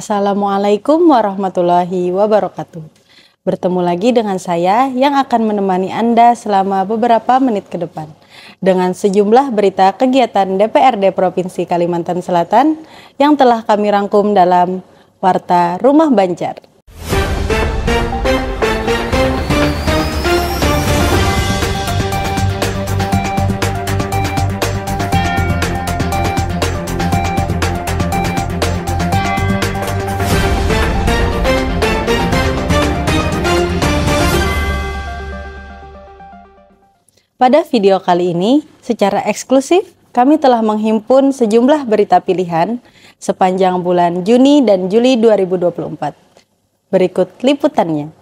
Assalamualaikum warahmatullahi wabarakatuh. Bertemu lagi dengan saya yang akan menemani Anda selama beberapa menit ke depan dengan sejumlah berita kegiatan DPRD Provinsi Kalimantan Selatan yang telah kami rangkum dalam Warta Rumah Banjar. Pada video kali ini, secara eksklusif, kami telah menghimpun sejumlah berita pilihan sepanjang bulan Juni dan Juli 2024. Berikut liputannya.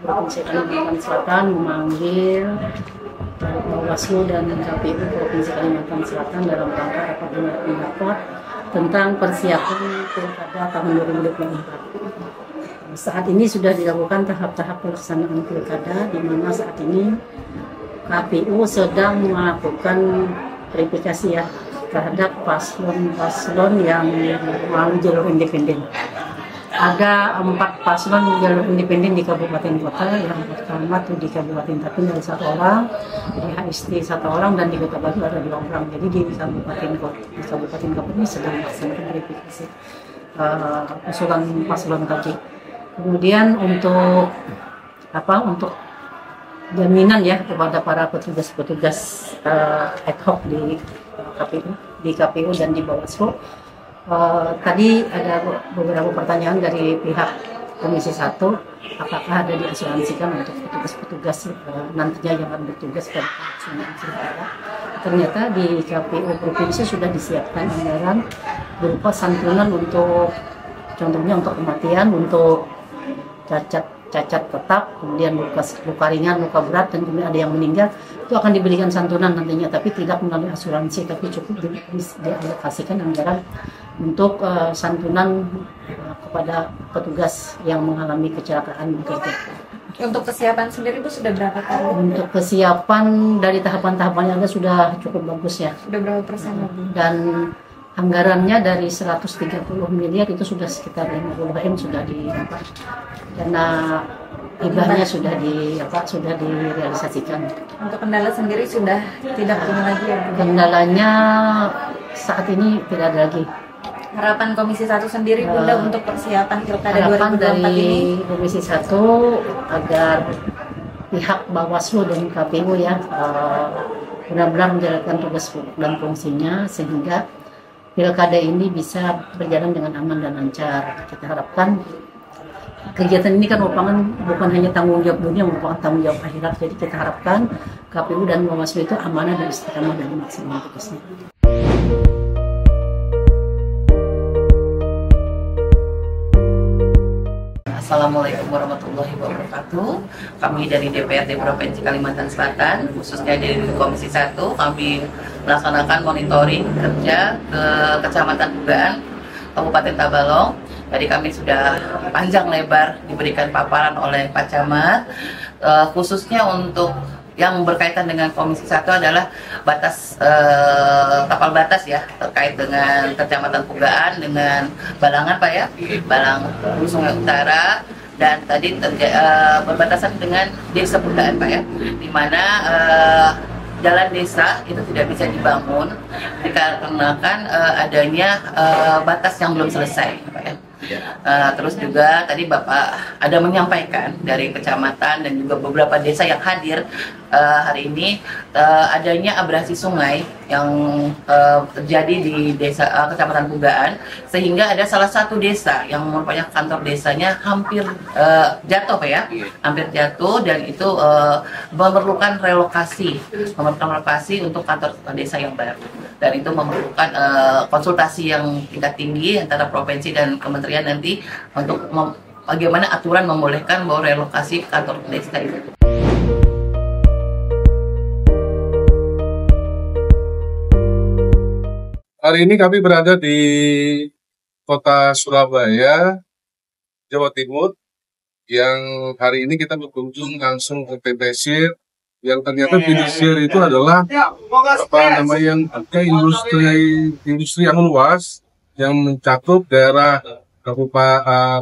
Provinsi Kalimantan Selatan memanggil Bawaslu dan KPU Provinsi Kalimantan Selatan dalam rangka rapat dengar pendapat tentang persiapan pilkada tahun 2024. Saat ini sudah dilakukan tahap-tahap pelaksanaan pilkada, di mana saat ini KPU sedang melakukan verifikasi ya terhadap paslon-paslon yang melalui jalur independen. Ada 4 paslon jalur independen di kabupaten kota. Yang pertama itu di Kabupaten Tapin ada 1 orang, di HST 1 orang, dan di Kota Batu ada 2 orang. Jadi di kabupaten kota ini sedang melaksanakan verifikasi usulan paslon tadi. Kemudian untuk jaminan ya kepada para petugas-petugas ad hoc di KPU dan di Bawaslu. Tadi ada beberapa pertanyaan dari pihak Komisi 1, apakah ada diasuransikan untuk petugas-petugas nantinya yang akan bertugas pada pelaksanaan pilkada. Ternyata di KPU Provinsi sudah disiapkan anggaran berupa santunan untuk, contohnya untuk kematian, untuk cacat tetap, kemudian luka ringan, luka berat, dan kemudian ada yang meninggal, itu akan diberikan santunan nantinya, tapi tidak melalui asuransi, tapi cukup dialokasikan anggaran untuk santunan kepada petugas yang mengalami kecelakaan bekerja. Untuk kesiapan sendiri Bu sudah berapa kali? Untuk kesiapan dari tahapan-tahapan yang ada sudah cukup bagus ya. Sudah berapa persen Bu? Dan anggarannya dari 130 miliar itu sudah sekitar 50 M sudah didapat. Dana hibahnya sudah direalisasikan. Untuk kendala sendiri sudah tidak punya lagi ya Bu? Kendalanya saat ini tidak ada lagi. Harapan Komisi 1 sendiri Bunda untuk persiapan pilkada 2024 dari ini? Komisi 1 agar pihak Bawaslu dan KPU ya benar-benar menjalankan tugas dan fungsinya sehingga pilkada ini bisa berjalan dengan aman dan lancar. Kita harapkan kegiatan ini kan merupakan bukan hanya tanggung jawab dunia, merupakan tanggung jawab akhirat. Jadi kita harapkan KPU dan Bawaslu itu amanah dan istiqamah dari maksimal tugasnya. Assalamualaikum warahmatullahi wabarakatuh. Kami dari DPRD Provinsi Kalimantan Selatan, khususnya dari Komisi 1, kami melaksanakan monitoring kerja ke Kecamatan Bugaan, Kabupaten Tabalong. Jadi kami sudah panjang lebar diberikan paparan oleh Pak Camat, khususnya untuk yang berkaitan dengan Komisi 1 adalah batas tapal batas ya, terkait dengan Kecamatan Pugaan dengan Balangan Pak ya, Balang Sungai Utara, dan tadi berbatasan dengan Desa Pugaan Pak ya, di mana jalan desa itu tidak bisa dibangun dikarenakan adanya batas yang belum selesai Pak ya. Terus juga tadi Bapak ada menyampaikan dari kecamatan dan juga beberapa desa yang hadir hari ini adanya abrasi sungai yang terjadi di desa Kecamatan Pugaan, sehingga ada salah satu desa yang merupakan kantor desanya hampir jatuh Pak ya, hampir jatuh, dan itu memerlukan relokasi untuk kantor desa yang baru, dan itu memerlukan konsultasi yang tingkat tinggi antara provinsi dan kementerian nanti untuk bagaimana aturan membolehkan bahwa relokasi kantor desa itu. Hari ini kami berada di Kota Surabaya, Jawa Timur, yang hari ini kita berkunjung langsung ke TPS yang ternyata fiduciar itu adalah industri yang luas yang mencakup daerah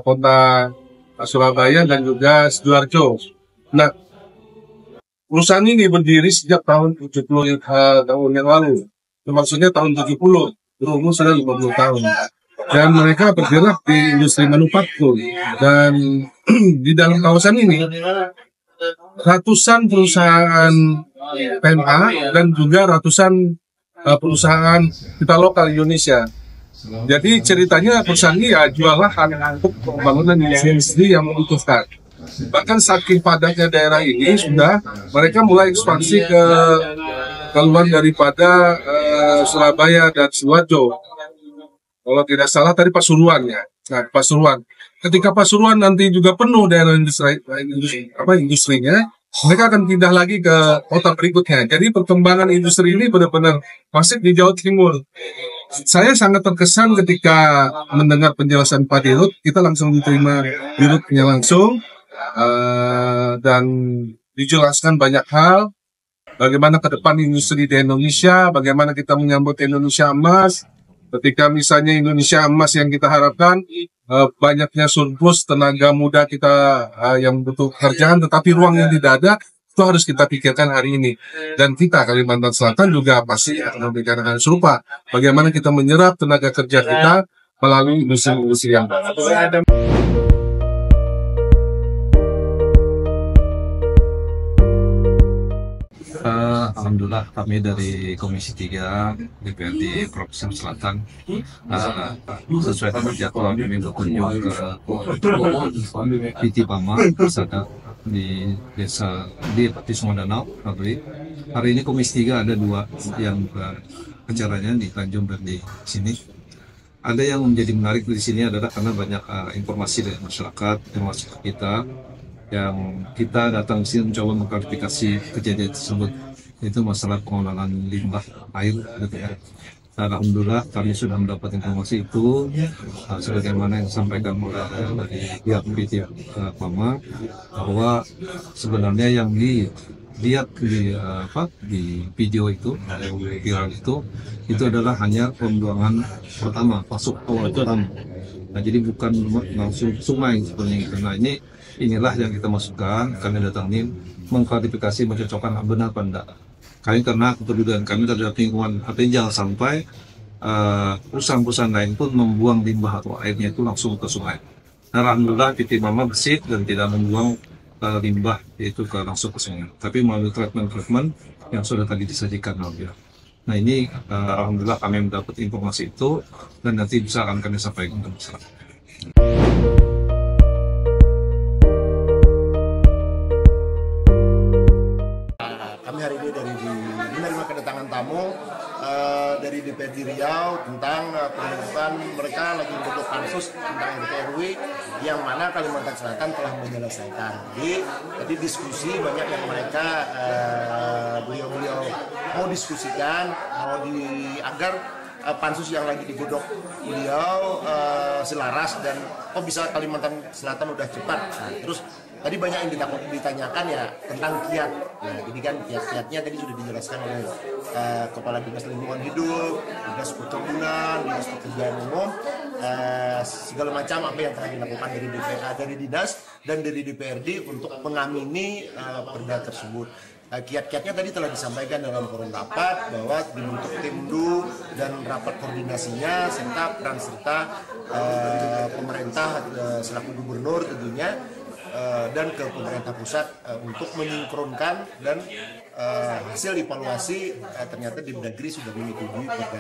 kota Surabaya dan juga Sidoarjo. Nah, perusahaan ini berdiri sejak tahun 70 tahun yang lalu. Maksudnya tahun 70, berumur sudah 50 tahun. Dan mereka bergerak di industri manufaktur. Dan di dalam kawasan ini, ratusan perusahaan PMA dan juga ratusan perusahaan kita lokal Indonesia. Jadi ceritanya perusahaan ini ya jual lahan untuk pembangunan industri yang membutuhkan. Bahkan saking padatnya daerah ini sudah mereka mulai ekspansi ke keluar daripada Surabaya dan Sidoarjo. Kalau tidak salah tadi Pasuruan ya. Nah, Pasuruan. Ketika Pasuruan nanti juga penuh daerah industrinya, mereka akan pindah lagi ke kota berikutnya. Jadi perkembangan industri ini benar-benar masif di Jawa Timur. Saya sangat terkesan ketika mendengar penjelasan Pak Dirut, kita langsung diterima Dirutnya langsung dan dijelaskan banyak hal, bagaimana ke depan industri di Indonesia, bagaimana kita menyambut Indonesia Emas, ketika misalnya Indonesia Emas yang kita harapkan, banyaknya surplus tenaga muda kita yang butuh pekerjaan, tetapi ruang yang tidak ada, itu harus kita pikirkan hari ini. Dan kita Kalimantan Selatan juga pasti akan memberikan hal serupa. Bagaimana kita menyerap tenaga kerja kita melalui industri-industri yang baru. Alhamdulillah kami dari Komisi 3 DPRD Provinsi Selatan sesuai dengan jadwal kami berkunjung ke PT Pama Persada di desa di Sungai Danau. Hari ini Komisi 3 ada dua yang acaranya di Tanjung dan di sini. Ada yang menjadi menarik di sini adalah karena banyak informasi dari masyarakat yang masuk ke kita, yang kita datang sini mencoba mengklarifikasi kejadian tersebut, itu masalah pengelolaan limbah air gitu ya. Alhamdulillah kami sudah mendapat informasi itu sebagaimana yang disampaikan oleh dari pihak PT Pama, bahwa sebenarnya yang dilihat di video itu viral itu adalah hanya pembuangan pertama, masuk awal pertama. Nah, jadi bukan langsung sungai seperti itu. Nah, inilah yang kita masukkan, kami datangin mengklarifikasi, mencocokkan benar apa enggak. Karena kepedulian kami terhadap lingkungan, artinya jangan sampai perusahaan-perusahaan lain pun membuang limbah atau airnya itu langsung ke sungai. Nah, alhamdulillah PT Mama bersih dan tidak membuang limbah itu langsung ke sungai, tapi melalui treatment yang sudah tadi disajikan. Alhamdulillah. Nah, ini alhamdulillah kami mendapat informasi itu dan nanti bisa akan kami sampaikan ke masyarakat. Dari DPRD Riau tentang pembentukan mereka lagi membentuk pansus tentang RT/RW yang mana Kalimantan Selatan telah menyelesaikan. Jadi diskusi banyak yang mereka beliau-beliau mau diskusikan, agar pansus yang lagi digodok beliau selaras dan kok bisa Kalimantan Selatan udah cepat. Nah, terus tadi banyak yang ditanyakan ya tentang kiat. Nah, jadi kan kiat-kiatnya tadi sudah dijelaskan oleh Kepala Dinas Lingkungan Hidup, Dinas Perkebunan, Dinas Pekerjaan Umum, segala macam apa yang telah dilakukan dari dari dinas dan dari DPRD untuk mengamini perda tersebut. Kiat-kiatnya tadi telah disampaikan dalam forum rapat bahwa dibentuk timdu dan rapat koordinasinya serta pemerintah selaku gubernur tentunya dan ke pemerintah pusat untuk mensinkronkan dan hasil evaluasi ternyata di Mendagri sudah menyetujui perda.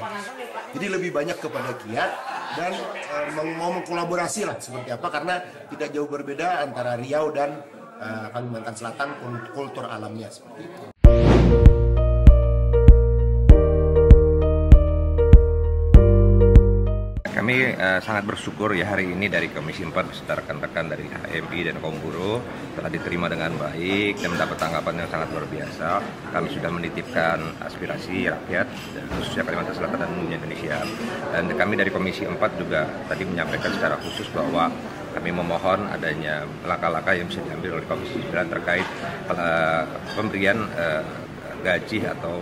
Jadi lebih banyak kepada kiat dan mau mengkolaborasi lah seperti apa, karena tidak jauh berbeda antara Riau dan Kalimantan Selatan kultur alamnya seperti itu. Kami sangat bersyukur ya hari ini dari Komisi 4 beserta rekan-rekan dari HMI dan kaum buruh telah diterima dengan baik dan mendapat tanggapan yang sangat luar biasa. Kami sudah menitipkan aspirasi rakyat dan khususnya Kalimantan Selatan dan Indonesia. Dan kami dari Komisi 4 juga tadi menyampaikan secara khusus bahwa kami memohon adanya langkah-langkah yang bisa diambil oleh Komisi 9 terkait pemberian gaji atau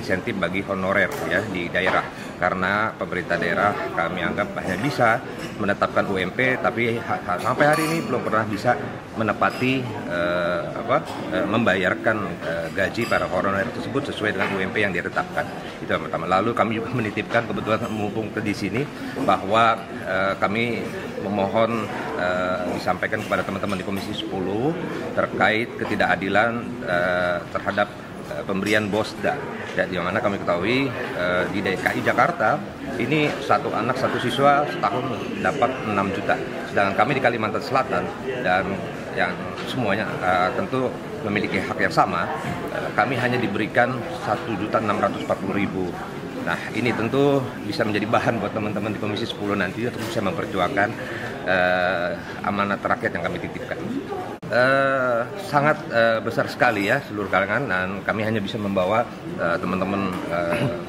insentif bagi honorer ya di daerah, karena pemerintah daerah kami anggap hanya bisa menetapkan UMP tapi sampai hari ini belum pernah bisa menepati membayarkan gaji para honorer tersebut sesuai dengan UMP yang ditetapkan. Itu yang pertama. Lalu kami juga menitipkan, kebetulan mumpung di sini, bahwa kami memohon disampaikan kepada teman-teman di Komisi 10 terkait ketidakadilan terhadap pemberian BOSDA, di mana kami ketahui di DKI Jakarta ini satu anak satu siswa setahun dapat 6 juta, sedangkan kami di Kalimantan Selatan dan yang semuanya tentu memiliki hak yang sama, kami hanya diberikan 1.640.000. Nah, ini tentu bisa menjadi bahan buat teman-teman di Komisi 10 nanti untuk bisa memperjuangkan amanat rakyat yang kami titipkan. Sangat besar sekali ya seluruh kalangan, dan kami hanya bisa membawa teman-teman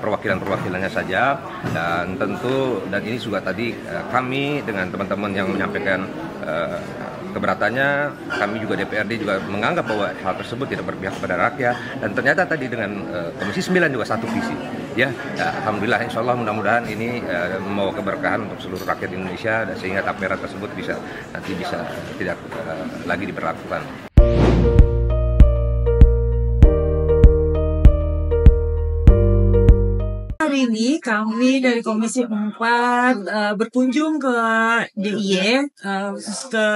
perwakilan-perwakilannya saja, dan tentu ini juga tadi kami dengan teman-teman yang menyampaikan keberatannya, kami juga DPRD juga menganggap bahwa hal tersebut tidak berpihak kepada rakyat, dan ternyata tadi dengan Komisi 9 juga satu visi. Ya, alhamdulillah, insya Allah mudah-mudahan ini membawa keberkahan untuk seluruh rakyat Indonesia, dan sehingga tapera tersebut bisa tidak lagi diberlakukan. Hari ini kami dari Komisi 4 berkunjung ke DIY, ke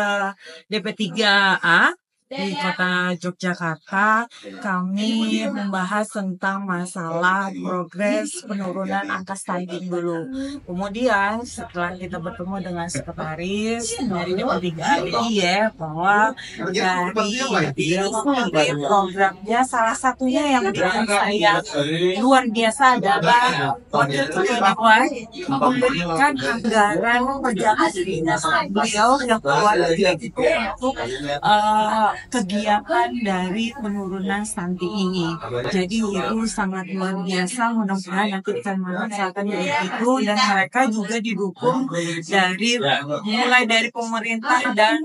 DP3A di Kota Yogyakarta. Kami membahas tentang masalah progres penurunan angka stunting dulu. Kemudian setelah kita bertemu dengan sekretaris dari DP3A DIY, bahwa dari programnya salah satunya yang bikin saya luar biasa adalah Wakil Ketua memberikan anggaran pejabat dinas beliau yang keluar itu untuk kegiatan dari penurunan stunting ini. Jadi itu sangat luar biasa. Mudah-mudahan nanti Kalimantan Selatan itu, dan mereka juga didukung mulai dari pemerintah dan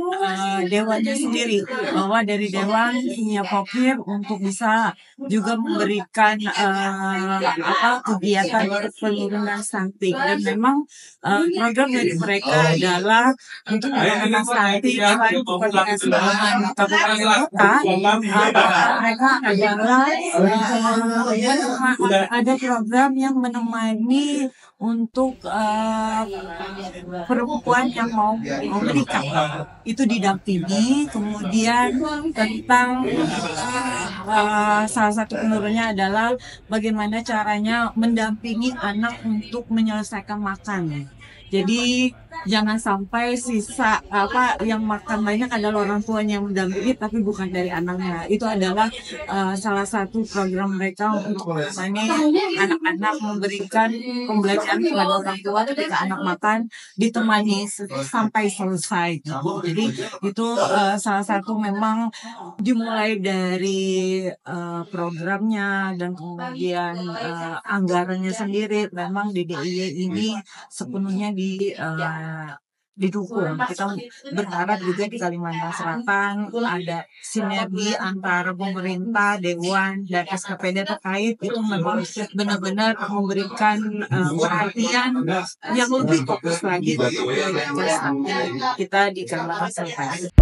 dewannya sendiri, bahwa dari dewan punya pokir untuk bisa juga memberikan kegiatan untuk penurunan stunting. Dan memang program dari mereka adalah untuk penurunan stunting selain kepada seluruh mereka adalah ada program yang menemani untuk perempuan yang mau menikah, itu didampingi. Kemudian tentang salah satu penurunnya adalah bagaimana caranya mendampingi anak untuk menyelesaikan makan. Jadi jangan sampai sisa yang makan banyak adalah orang tuanya yang mendampingi tapi bukan dari anaknya. Itu adalah salah satu program mereka untuk misalnya anak-anak memberikan pembelajaran kepada orang tua ketika anak makan ditemani sampai selesai. Jadi itu salah satu memang dimulai dari programnya dan kemudian anggarannya sendiri. Memang di DIY ini sepenuhnya didukung. Kita berharap juga di Kalimantan Selatan ada sinergi antara pemerintah, dewan, dan SKPD terkait, itu memang benar-benar memberikan perhatian yang lebih fokus lagi untuk kita di Kalimantan Selatan.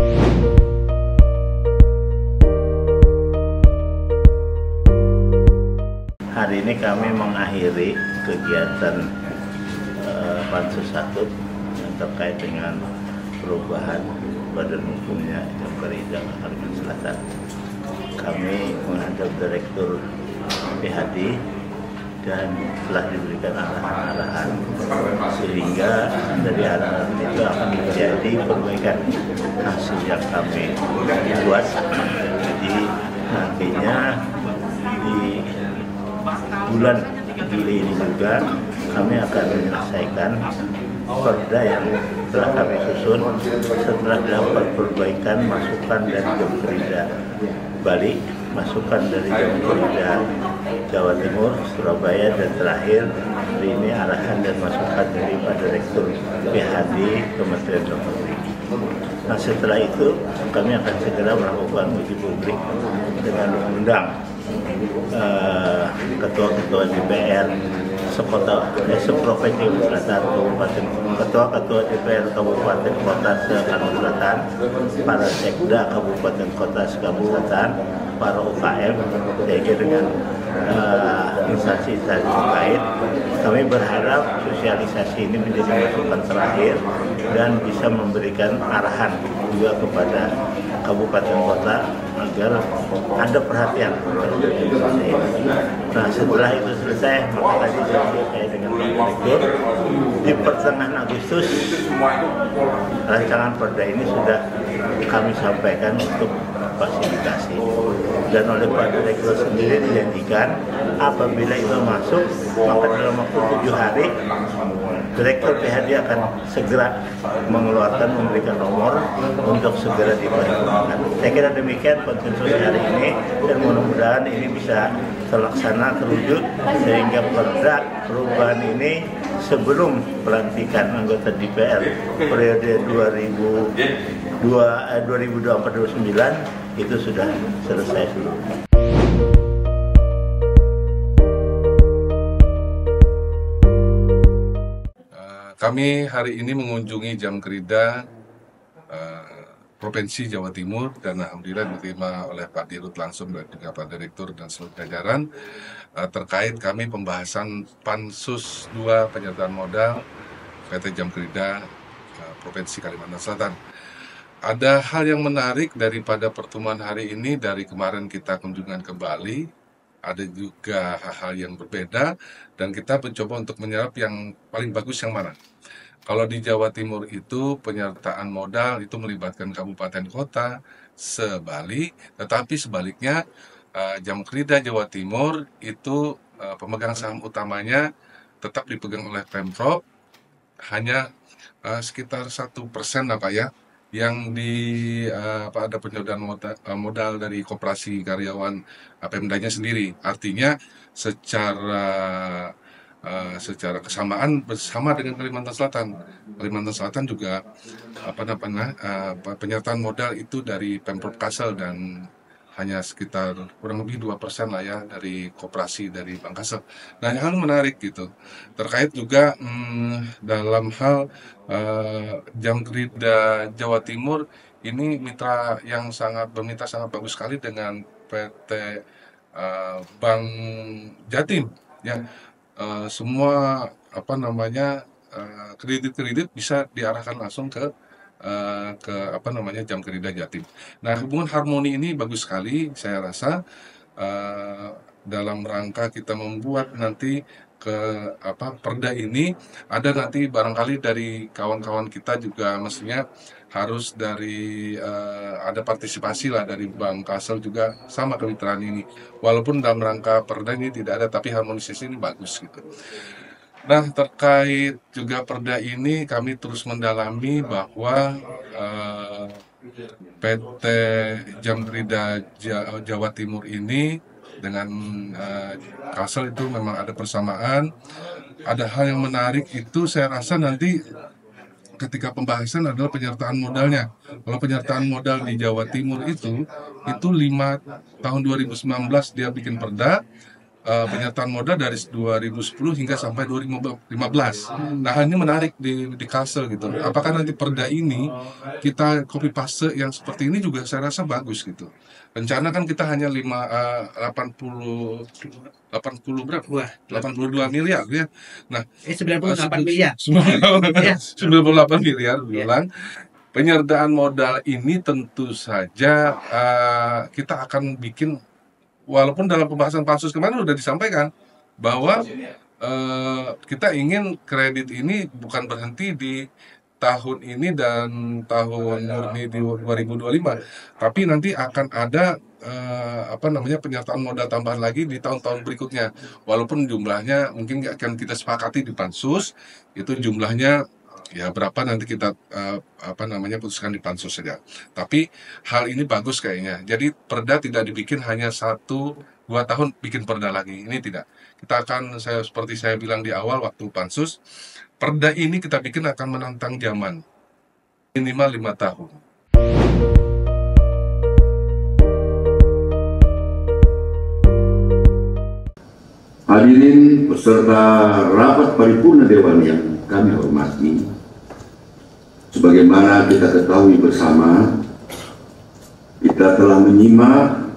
Hari ini kami mengakhiri kegiatan Pansus 1 yang terkait dengan perubahan badan hukumnya yang berizin Kalimantan Selatan. Kami menghadap Direktur PHD dan telah diberikan arahan-arahan sehingga dari arahan itu akan menjadi perbaikan hasil yang kami buat. Jadi nantinya di bulan Juli ini juga kami akan menyelesaikan perda yang telah kami susun setelah dilakukan perbaikan masukan dari jam kerja Bali, masukan dari jam kerja Jawa Timur, Surabaya, dan terakhir hari ini arahan dan masukan dari Pak Direktur pihak di Kementerian Dalam Negeri. Nah setelah itu kami akan segera melakukan uji publik dengan mengundang ketua-ketua DPR seprovinsi Selatan, kabupaten, ketua-ketua DPR kabupaten kota Kalimantan Selatan, para sekda kabupaten kota Selatan, para UKM, yaitu dengan instansi-instansi terkait. Kami berharap sosialisasi ini menjadi masukan terakhir dan bisa memberikan arahan juga kepada kabupaten kota agar ada perhatian. Nah setelah itu selesai, maka tadi saya dengan Pak Direktur di pertengahan Agustus rancangan perda ini sudah kami sampaikan untuk fasilitasi, dan oleh Pak Direktur sendiri dijanjikan apabila itu masuk maka dalam waktu 7 hari Direktur PHD akan segera memberikan nomor untuk segera diperhitungkan. Saya kira demikian konsensus hari ini, dan mudah-mudahan ini bisa terlaksana terwujud sehingga perda perubahan ini sebelum pelantikan anggota DPR periode 2024-2029 itu sudah selesai seluruhnya. Kami hari ini mengunjungi Jamkrida Provinsi Jawa Timur, dan alhamdulillah diterima oleh Pak Dirut langsung dan juga Pak Direktur dan seluruh jajaran terkait kami pembahasan Pansus 2 penyertaan modal PT Jamkrida Provinsi Kalimantan Selatan. Ada hal yang menarik daripada pertemuan hari ini. Dari kemarin kita kunjungan ke Bali, ada juga hal-hal yang berbeda, dan kita mencoba untuk menyerap yang paling bagus yang mana. Kalau di Jawa Timur itu penyertaan modal itu melibatkan kabupaten kota se-Bali, tetapi sebaliknya Jamkrida Jawa Timur itu pemegang saham utamanya tetap dipegang oleh Pemprov, hanya sekitar 1% lah Pak ya, yang ada penyertaan modal dari koperasi karyawan Pemdanya sendiri. Artinya secara kesamaan bersama dengan Kalimantan Selatan. Kalimantan Selatan juga penyertaan modal itu dari Pemprov Kalsel, dan hanya sekitar kurang lebih 2% lah ya dari koperasi dari Bank Kalsel. Nah, yang menarik gitu terkait juga dalam hal Jamkrida Jawa Timur ini mitra sangat bagus sekali dengan PT Bank Jatim ya. Semua kredit-kredit bisa diarahkan langsung ke Jamkrida Jatim. Nah, hubungan harmoni ini bagus sekali, saya rasa dalam rangka kita membuat nanti perda ini, ada nanti barangkali dari kawan-kawan kita juga mestinya harus dari ada partisipasi lah dari Bank Kalsel juga sama kemitraan ini. Walaupun dalam rangka perda ini tidak ada, tapi harmonisasi ini bagus gitu. Nah, terkait juga perda ini kami terus mendalami bahwa PT Jamkrida Jawa Timur ini dengan Kalsel itu memang ada persamaan. Ada hal yang menarik itu saya rasa nanti ketika pembahasan adalah penyertaan modalnya. Kalau penyertaan modal di Jawa Timur itu tahun 2019 dia bikin perda, penyertaan modal dari 2010 hingga sampai 2015. Nah, ini menarik di Kalsel gitu. Apakah nanti perda ini kita copy paste yang seperti ini juga saya rasa bagus gitu. Rencana kan kita hanya 82 miliar ya. Nah, 98 miliar. 98 miliar bilang. Penyertaan modal ini tentu saja kita akan bikin, walaupun dalam pembahasan pansus kemarin sudah disampaikan bahwa kita ingin kredit ini bukan berhenti di tahun ini dan tahun murni di 2025, tapi nanti akan ada penyertaan modal tambahan lagi di tahun-tahun berikutnya. Walaupun jumlahnya mungkin akan kita sepakati di pansus, itu jumlahnya ya berapa nanti kita putuskan di pansus saja. Tapi hal ini bagus kayaknya. Jadi perda tidak dibikin hanya satu 2 tahun bikin perda lagi. Ini tidak. Kita akan, seperti saya bilang di awal waktu pansus, perda ini kita bikin akan menantang zaman. Minimal 5 tahun. Hadirin peserta rapat paripurna Dewan yang kami hormati, sebagaimana kita ketahui bersama, kita telah menyimak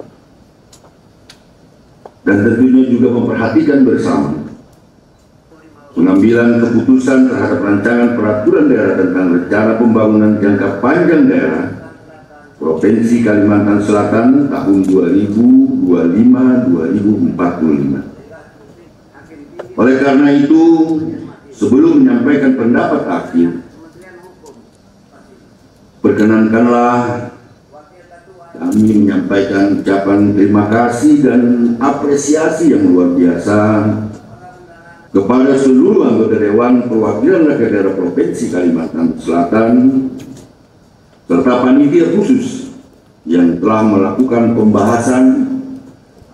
dan tentunya juga memperhatikan bersama pengambilan keputusan terhadap rancangan peraturan daerah tentang rencana pembangunan jangka panjang daerah Provinsi Kalimantan Selatan tahun 2025-2045. Oleh karena itu, sebelum menyampaikan pendapat akhir, perkenankanlah kami menyampaikan ucapan terima kasih dan apresiasi yang luar biasa kepada seluruh anggota Dewan Perwakilan Rakyat Daerah Provinsi Kalimantan Selatan serta panitia khusus yang telah melakukan pembahasan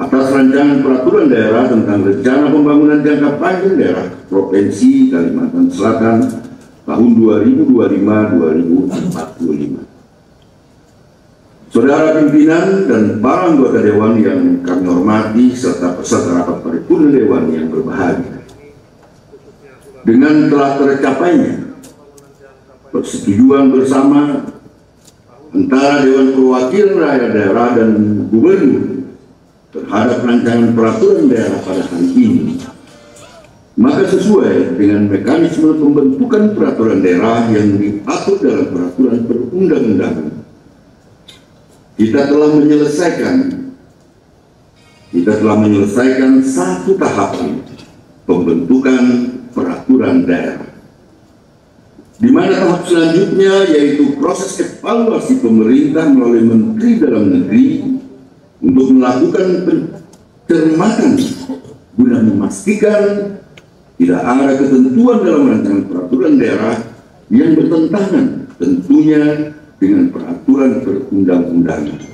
atas rancangan peraturan daerah tentang rencana pembangunan jangka panjang daerah Provinsi Kalimantan Selatan tahun 2025-2045. Saudara pimpinan dan para anggota Dewan yang kami hormati serta peserta rapat paripurna Dewan yang berbahagia, dengan telah tercapainya persetujuan bersama antara Dewan Perwakilan Rakyat Daerah dan Gubernur terhadap rancangan peraturan daerah pada hari ini, maka sesuai dengan mekanisme pembentukan peraturan daerah yang diatur dalam peraturan perundang-undangan, kita telah menyelesaikan satu tahapan pembentukan peraturan daerah, di mana tahap selanjutnya yaitu proses evaluasi pemerintah melalui Menteri Dalam Negeri untuk melakukan pencermatan guna memastikan tidak ada ketentuan dalam rancangan peraturan daerah yang bertentangan tentunya dengan peraturan perundang-undangan.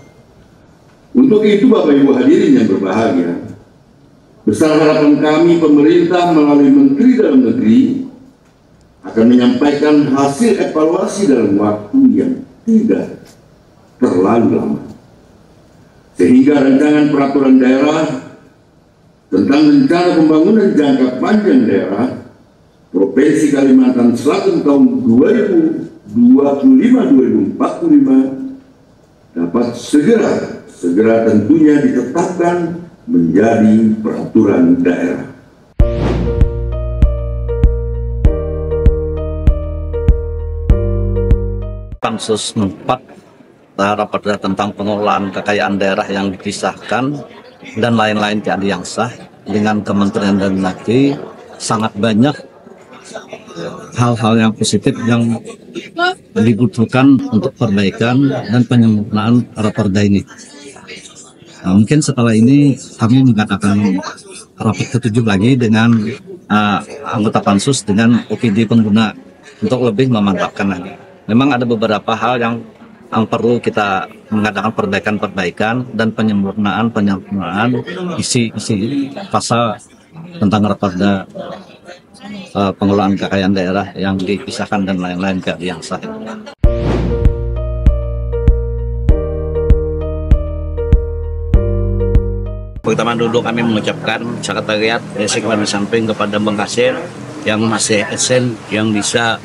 Untuk itu, Bapak Ibu hadirin yang berbahagia, besar harapan kami pemerintah melalui Menteri Dalam Negeri akan menyampaikan hasil evaluasi dalam waktu yang tidak terlalu lama, sehingga rancangan peraturan daerah tentang rencana pembangunan jangka panjang daerah Provinsi Kalimantan Selatan tahun 2025-2045 dapat segera tentunya ditetapkan menjadi peraturan daerah. Pansus 4 rapat tentang pengelolaan kekayaan daerah yang dipisahkan dan lain-lain keadaan yang sah dengan Kementerian Dalam Negeri, sangat banyak hal-hal yang positif yang dibutuhkan untuk perbaikan dan penyempurnaan raperda ini. Nah, mungkin setelah ini kami mengadakan rapat ke-7 lagi dengan anggota pansus dengan OPD pengguna untuk lebih memantapkan lagi. Memang ada beberapa hal yang perlu kita mengadakan perbaikan dan penyempurnaan isi pasal tentang raperda pengelolaan kekayaan daerah yang dipisahkan dan lain-lain ke yang sah. Pertama dulu kami mengucapkan sekretariat Desa Kalimantan Samping kepada Bang Kasir yang masih esen, yang bisa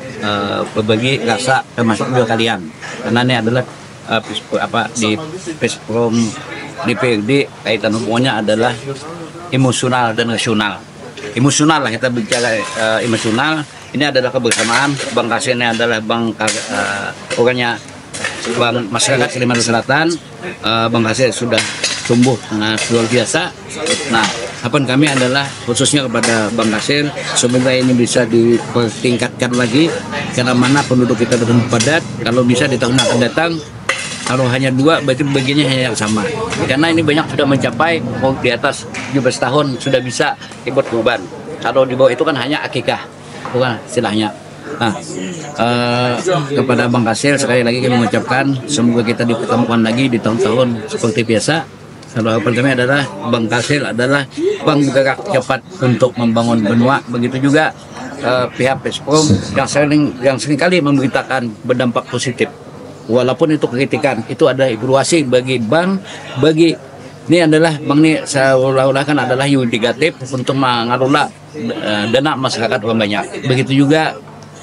berbagi rasa termasuk juga kalian, karena ini adalah di Pesprom DPRD kaitan hubungannya adalah emosional dan rasional. Emosional lah kita bicara, emosional ini adalah kebersamaan. Bang Kasir ini adalah orangnya Bang masyarakat Kalimantan Selatan. Bang Kasir sudah tumbuh sangat luar biasa. Nah, harapan kami adalah khususnya kepada Bang Kasir, semoga ini bisa dipertingkatkan lagi, karena mana penduduk kita bertambah padat. Kalau bisa di tahun akan datang, kalau hanya 2 berarti bagiannya hanya yang sama, karena ini banyak sudah mencapai di atas 17 tahun sudah bisa ikut kurban. Kalau di bawah itu kan hanya akikah, bukan istilahnya. Nah, kepada Bang Kasir sekali lagi kami mengucapkan semoga kita dipertemukan lagi di tahun-tahun seperti biasa. harapan kami adalah Bank Kalsel adalah bank bergerak cepat untuk membangun benua. Begitu juga pihak Pesprom yang seringkali memberitakan berdampak positif. Walaupun itu kritikan, itu ada evaluasi bagi bank, ini adalah bank ini seolah-olah kan adalah yudikatif untuk mengelola dana masyarakat orang banyak. Begitu juga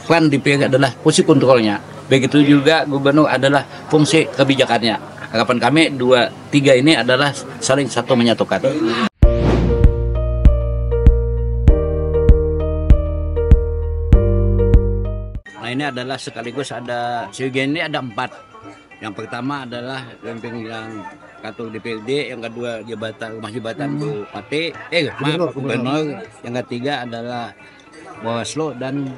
peran DPR adalah fungsi kontrolnya. Begitu juga gubernur adalah fungsi kebijakannya. Harapan kami 2-3 ini adalah saling satu menyatukan. Nah, ini adalah sekaligus ada ini ada 4. Yang pertama adalah yang kantor DPRD, yang kedua rumah jabatan Bupati, Gubernur, yang ketiga adalah Bawaslu dan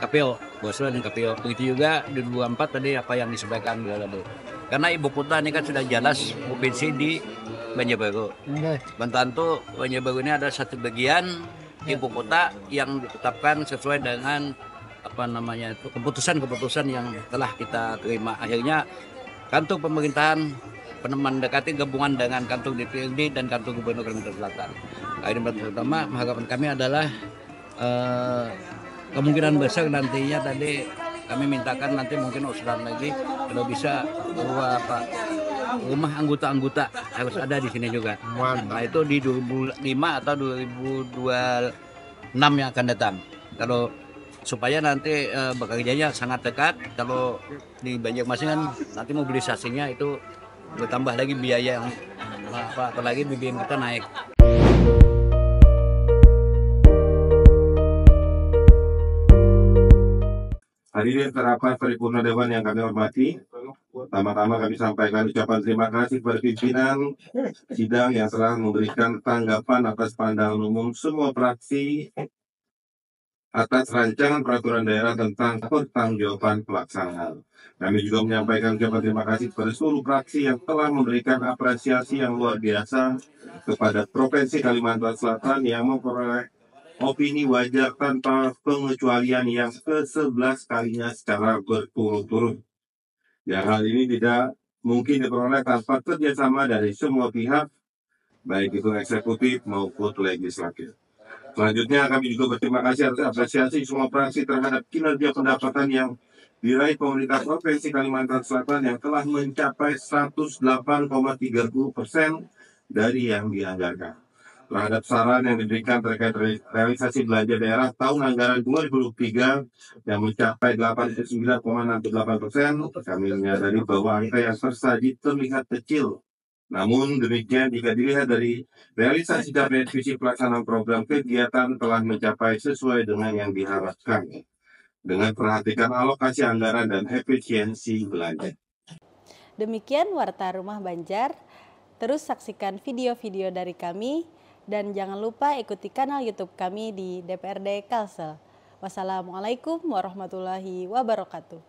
KPO, Bawaslu dan KPO. Begitu juga di 24 tadi apa yang disampaikan tadi. Karena ibu kota ini kan sudah jelas provinsi di Banjarbaru. Banten tuh Banjarbaru ini ada satu bagian ibu kota yang ditetapkan sesuai dengan keputusan yang telah kita terima. Akhirnya kantor pemerintahan mendekati gabungan dengan kantor DPRD dan kantor Gubernur Kalimantan Selatan. Ini pertama, harapan kami adalah kemungkinan besar nantinya tadi kami mintakan nanti mungkin usulan lagi kalau bisa rumah anggota-anggota harus ada di sini juga. Nah, itu di 2005 atau 2026 yang akan datang. Kalau supaya nanti bekerjanya sangat dekat. Kalau di Banjarmasin kan nanti mobilisasinya itu bertambah lagi biaya yang apalagi BBM kita naik. Hadirin rapat paripurna Dewan yang kami hormati, pertama-tama kami sampaikan ucapan terima kasih kepada pimpinan sidang yang telah memberikan tanggapan atas pandangan umum semua fraksi atas rancangan peraturan daerah tentang pertanggungjawaban pelaksanaan. Kami juga menyampaikan ucapan terima kasih kepada seluruh fraksi yang telah memberikan apresiasi yang luar biasa kepada Provinsi Kalimantan Selatan yang memperoleh opini wajar tanpa pengecualian yang ke-11 kalinya secara berturut-turut. Ya, hal ini tidak mungkin diperoleh tanpa kerjasama dari semua pihak, baik itu eksekutif maupun legislatif. Selanjutnya kami juga berterima kasih atas apresiasi semua fraksi terhadap kinerja pendapatan yang diraih pemerintah Provinsi Kalimantan Selatan yang telah mencapai 108,30% dari yang dianggarkan. Terhadap saran yang diberikan terkait realisasi belanja daerah tahun anggaran 2023 yang mencapai 89,68%, kami menyadari bahwa angka yang tersaji terlihat kecil. Namun demikian jika dilihat dari realisasi capaian visi pelaksanaan program kegiatan telah mencapai sesuai dengan yang diharapkan dengan perhatikan alokasi anggaran dan efisiensi belanja. Demikian Warta Rumah Banjar. Terus saksikan video-video dari kami dan jangan lupa ikuti kanal YouTube kami di DPRD Kalsel. Wassalamualaikum warahmatullahi wabarakatuh.